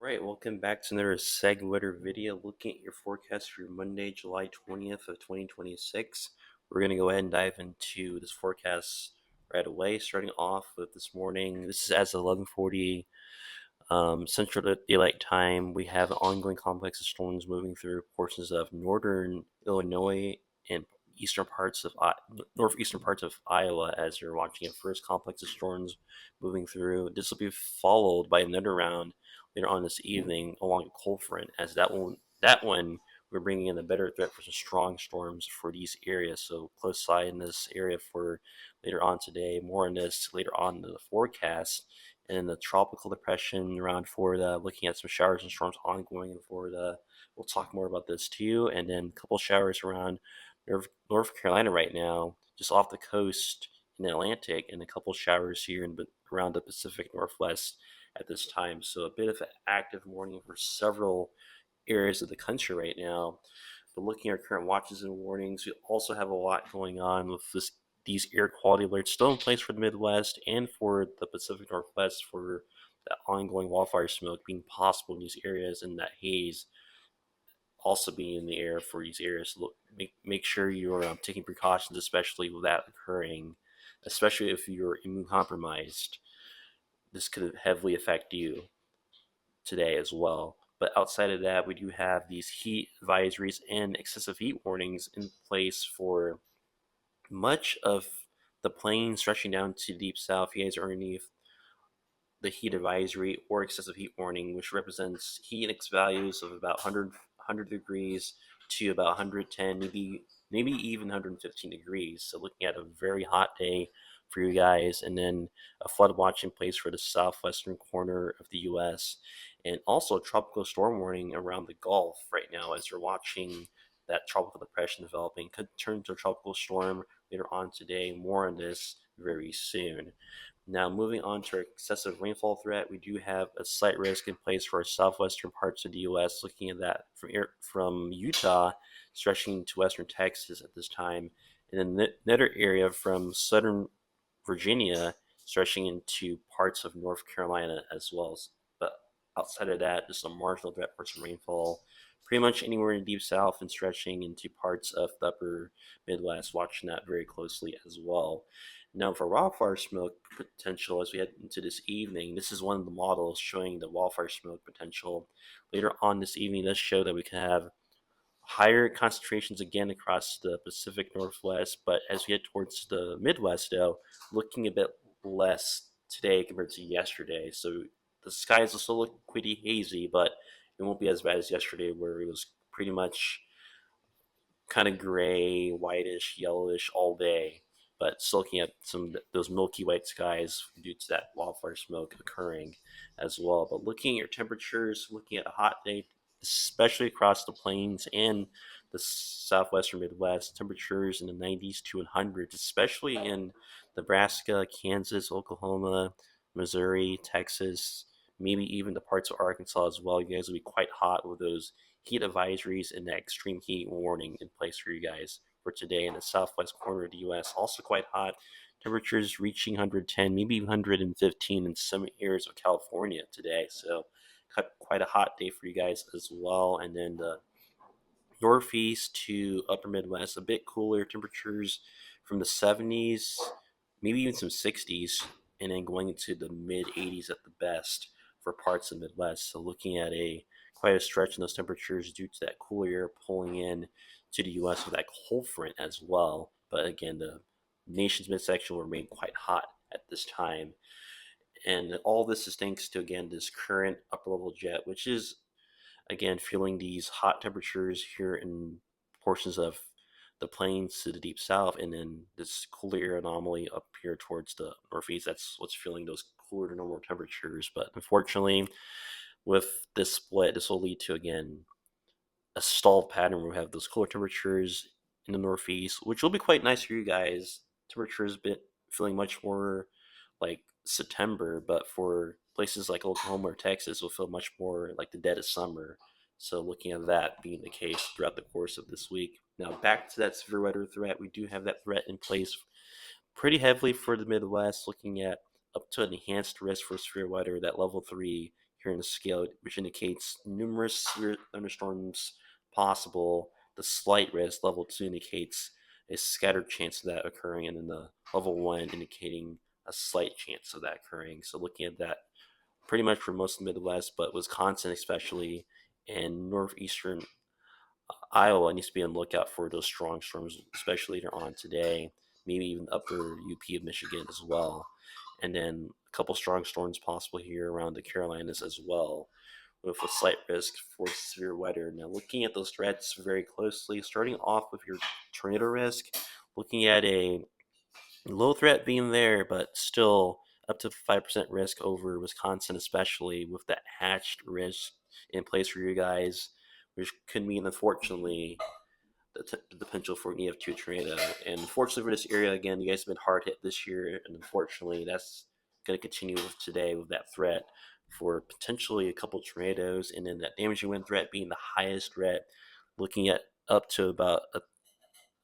Alright, welcome back to another SegWeather video looking at your forecast for Monday, July 20th of 2026. We're going to go ahead and dive into this forecast right away, starting off with this morning. This is as of 11:40 Central Daylight Time. We have an ongoing complex of storms moving through portions of northern Illinois and northeastern parts of Iowa as you're watching a first complex of storms moving through. This will be followed by another round later on this evening along a cold front, as that one we're bringing in a better threat for some strong storms for these areas. So close eye in this area for later on today. More on this later on in the forecast. And then the tropical depression around Florida, looking at some showers and storms ongoing in Florida. We'll talk more about this too. And then a couple showers around North Carolina right now, just off the coast in the Atlantic, and a couple showers here around the Pacific Northwest at this time. So a bit of an active morning for several areas of the country right now. But looking at our current watches and warnings, we also have a lot going on with these air quality alerts still in place for the Midwest and for the Pacific Northwest for the ongoing wildfire smoke being possible in these areas, and that haze also being in the air for these areas. Make sure you're taking precautions, especially with that occurring, especially if you're immune compromised. This could heavily affect you today as well. But outside of that, we do have these heat advisories and excessive heat warnings in place for much of the plains stretching down to the deep south. You guys are underneath the heat advisory or excessive heat warning, which represents heat index values of about 100 degrees to about 110, maybe even 115 degrees. So looking at a very hot day for you guys, and then a flood watch in place for the southwestern corner of the U.S. and also a tropical storm warning around the Gulf right now as you're watching that tropical depression developing. Could turn to a tropical storm later on today. More on this very soon. Now, moving on to our excessive rainfall threat, we do have a slight risk in place for our southwestern parts of the U.S. Looking at that from Utah, stretching to western Texas at this time, and then another area from southern Virginia, stretching into parts of North Carolina as well. But outside of that, just a marginal threat for some rainfall, pretty much anywhere in the deep south and stretching into parts of the upper Midwest. Watching that very closely as well. Now, for wildfire smoke potential as we head into this evening, this is one of the models showing the wildfire smoke potential. Later on this evening, does show that we can have higher concentrations again across the Pacific Northwest, but as we head towards the Midwest, though, looking a bit less today compared to yesterday. So the skies will still look pretty hazy, but it won't be as bad as yesterday, where it was pretty much kind of gray, whitish, yellowish all day, but still looking at some of those milky white skies due to that wildfire smoke occurring as well. But looking at your temperatures, looking at a hot day, especially across the plains and the southwestern Midwest, temperatures in the 90s to 100s, especially in Nebraska, Kansas, Oklahoma, Missouri, Texas, maybe even the parts of Arkansas as well. You guys will be quite hot with those heat advisories and that extreme heat warning in place for you guys for today in the southwest corner of the U.S. Also quite hot. Temperatures reaching 110, maybe even 115 in some areas of California today. So quite a hot day for you guys as well. And then the northeast to upper Midwest, a bit cooler temperatures from the 70s, maybe even some 60s, and then going into the mid 80s at the best for parts of the Midwest. So looking at quite a stretch in those temperatures due to that cooler air pulling in to the U.S. with that cold front as well. But again, the nation's midsection will remain quite hot at this time. And all this is thanks to, again, this current upper level jet, which is, again, feeling these hot temperatures here in portions of the plains to the deep south, and then this cooler air anomaly up here towards the northeast. That's what's feeling those cooler to normal temperatures. But unfortunately, with this split, this will lead to, again, a stalled pattern where we have those cooler temperatures in the northeast, which will be quite nice for you guys. Temperatures been feeling much more like September, but for places like Oklahoma or Texas, will feel much more like the dead of summer. So looking at that being the case throughout the course of this week. Now back to that severe weather threat, we do have that threat in place pretty heavily for the Midwest, looking at up to enhanced risk for severe weather, that level 3 here in the scale, which indicates numerous severe thunderstorms possible. The slight risk, level 2, indicates a scattered chance of that occurring, and then the level 1 indicating a slight chance of that occurring. So looking at that pretty much for most of the Midwest, but Wisconsin especially, and northeastern Iowa needs to be on the lookout for those strong storms, especially later on today. Maybe even the upper UP of Michigan as well. And then a couple strong storms possible here around the Carolinas as well, with a slight risk for severe weather. Now, looking at those threats very closely, starting off with your tornado risk, looking at a low threat being there, but still up to 5% risk over Wisconsin, especially with that hatched risk in place for you guys, which could mean, unfortunately, the potential for an EF2 tornado. And unfortunately for this area, again, you guys have been hard hit this year, and unfortunately, that's going to continue with today with that threat for potentially a couple tornadoes, and then that damaging wind threat being the highest threat, looking at up to about a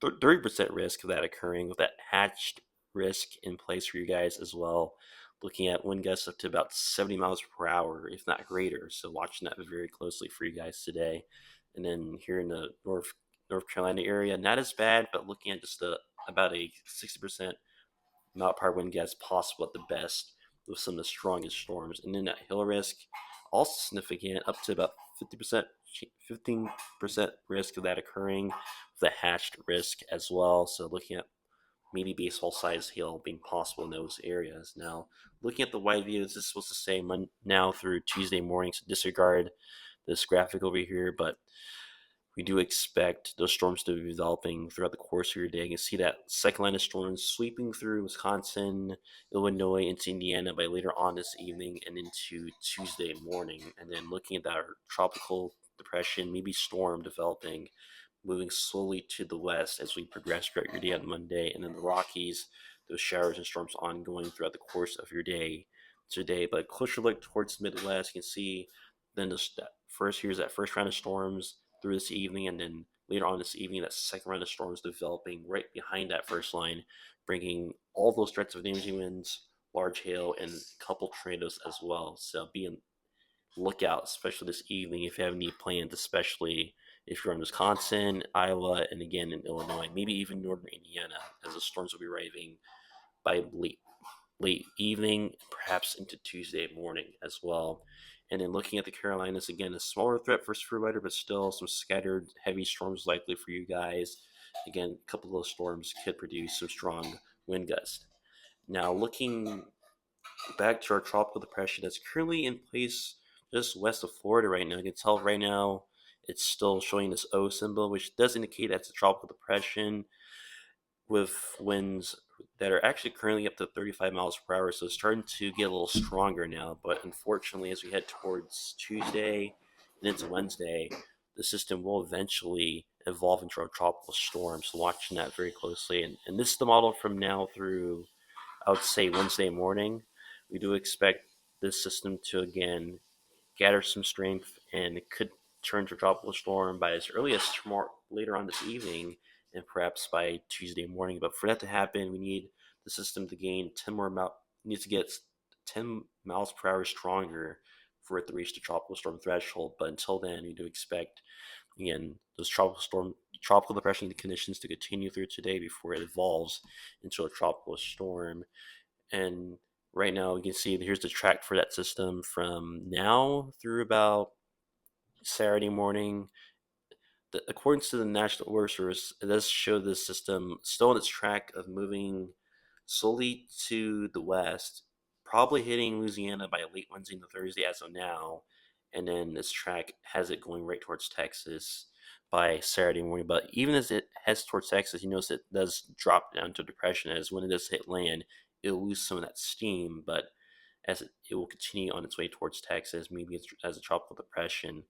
30% risk of that occurring with that hatched risk in place for you guys as well. Looking at wind gusts up to about 70 miles per hour, if not greater. So watching that very closely for you guys today. And then here in the North Carolina area, not as bad, but looking at just about a 60% mile per hour wind gusts possible at the best with some of the strongest storms. And then that hill risk, also significant, up to about 50%, 15% risk of that occurring, the hatched risk as well. So looking at maybe baseball sized hail being possible in those areas. Now, looking at the wide view, this is supposed to say now through Tuesday morning, so disregard this graphic over here, but we do expect those storms to be developing throughout the course of your day. You can see that second line of storms sweeping through Wisconsin, Illinois, into Indiana by later on this evening and into Tuesday morning. And then looking at that tropical depression, maybe storm developing, moving slowly to the west as we progress throughout your day on Monday. And then the Rockies, those showers and storms ongoing throughout the course of your day today. But closer look towards the Midwest, you can see then here's that first round of storms through this evening, and then later on this evening, that second round of storms developing right behind that first line, bringing all those threats of damaging winds, large hail, and a couple tornadoes as well. So be on lookout, especially this evening, if you have any plans, especially if you're in Wisconsin, Iowa, and again in Illinois, maybe even northern Indiana, as the storms will be arriving by late evening, perhaps into Tuesday morning as well. And then looking at the Carolinas, again, a smaller threat for severe weather, but still some scattered heavy storms likely for you guys. Again, a couple of those storms could produce some strong wind gusts. Now, looking back to our tropical depression that's currently in place just west of Florida right now. You can tell right now it's still showing this O symbol, which does indicate that's a tropical depression with winds that are actually currently up to 35 miles per hour. So it's starting to get a little stronger now. But unfortunately, as we head towards Tuesday and into Wednesday, the system will eventually evolve into a tropical storm. So watching that very closely. And this is the model from now through, I would say, Wednesday morning. We do expect this system to again gather some strength, and it could turn to a tropical storm by as early as tomorrow, later on this evening, and perhaps by Tuesday morning. But for that to happen, we need the system to gain 10 more needs to get 10 miles per hour stronger for it to reach the tropical storm threshold. But until then, we do expect again those tropical depression conditions to continue through today before it evolves into a tropical storm. And right now, you can see here's the track for that system from now through about Saturday morning. According to the National Weather Service, it does show this system still on its track of moving slowly to the west, probably hitting Louisiana by late Wednesday into Thursday as of now. And then this track has it going right towards Texas by Saturday morning. But even as it heads towards Texas, you notice it does drop down to depression, as when it does hit land, it'll lose some of that steam. But as it will continue on its way towards Texas, maybe it's as a tropical depression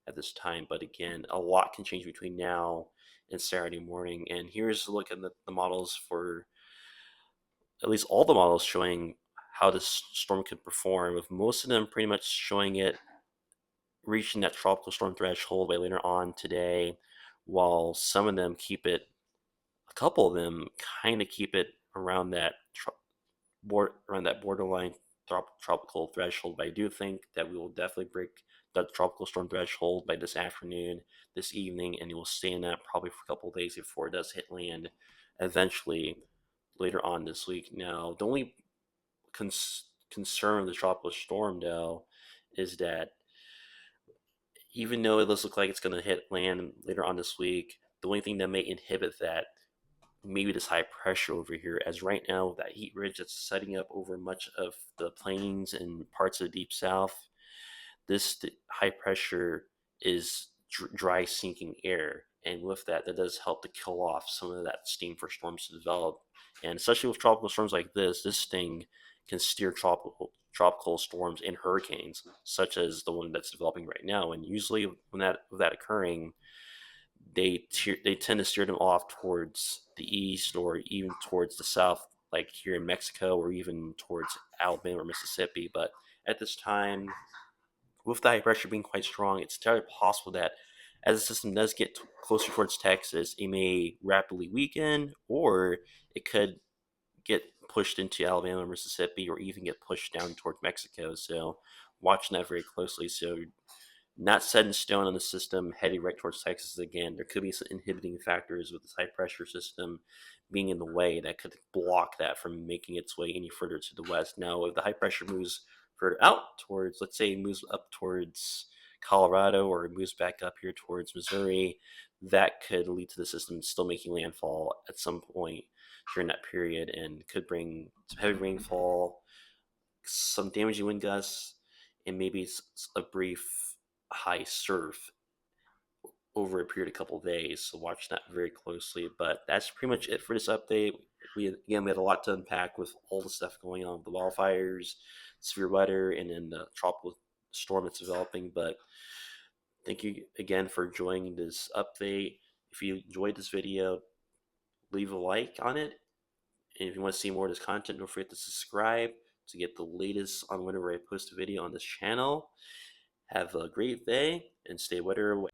at this time. But again, a lot can change between now and Saturday morning. And here's a look at the models for at least all the models showing how this storm could perform, with most of them pretty much showing it reaching that tropical storm threshold by later on today, while some of them a couple of them kind of keep it around that around that borderline tropical threshold. But I do think that we will definitely break the tropical storm threshold by this afternoon, this evening, and it will stay in that probably for a couple of days before it does hit land eventually later on this week. Now, the only concern with the tropical storm, though, is that even though it does look like it's going to hit land later on this week, the only thing that may inhibit that maybe this high pressure over here, as right now that heat ridge that's setting up over much of the plains and parts of the deep south, this high pressure is dry sinking air, and with that, that does help to kill off some of that steam for storms to develop. And especially with tropical storms like this thing can steer tropical storms and hurricanes, such as the one that's developing right now. And usually, when that occurring, they tend to steer them off towards the east or even towards the south, like here in Mexico or even towards Alabama or Mississippi. But at this time, with the high pressure being quite strong, it's entirely possible that as the system does get closer towards Texas, it may rapidly weaken, or it could get pushed into Alabama, Mississippi, or even get pushed down toward Mexico. So watching that very closely. So not set in stone on the system heading right towards Texas again. There could be some inhibiting factors with this high pressure system being in the way that could block that from making its way any further to the west. Now, if the high pressure moves further out towards, let's say, moves up towards Colorado or moves back up here towards Missouri, that could lead to the system still making landfall at some point during that period and could bring some heavy rainfall, some damaging wind gusts, and maybe a brief high surf over a period of a couple of days. So watch that very closely. But that's pretty much it for this update. We had a lot to unpack with all the stuff going on with the wildfires, severe weather, and then the tropical storm that's developing. But thank you again for joining this update. If you enjoyed this video, leave a like on it. And if you want to see more of this content, don't forget to subscribe to get the latest on whenever I post a video on this channel. Have a great day and stay weather away.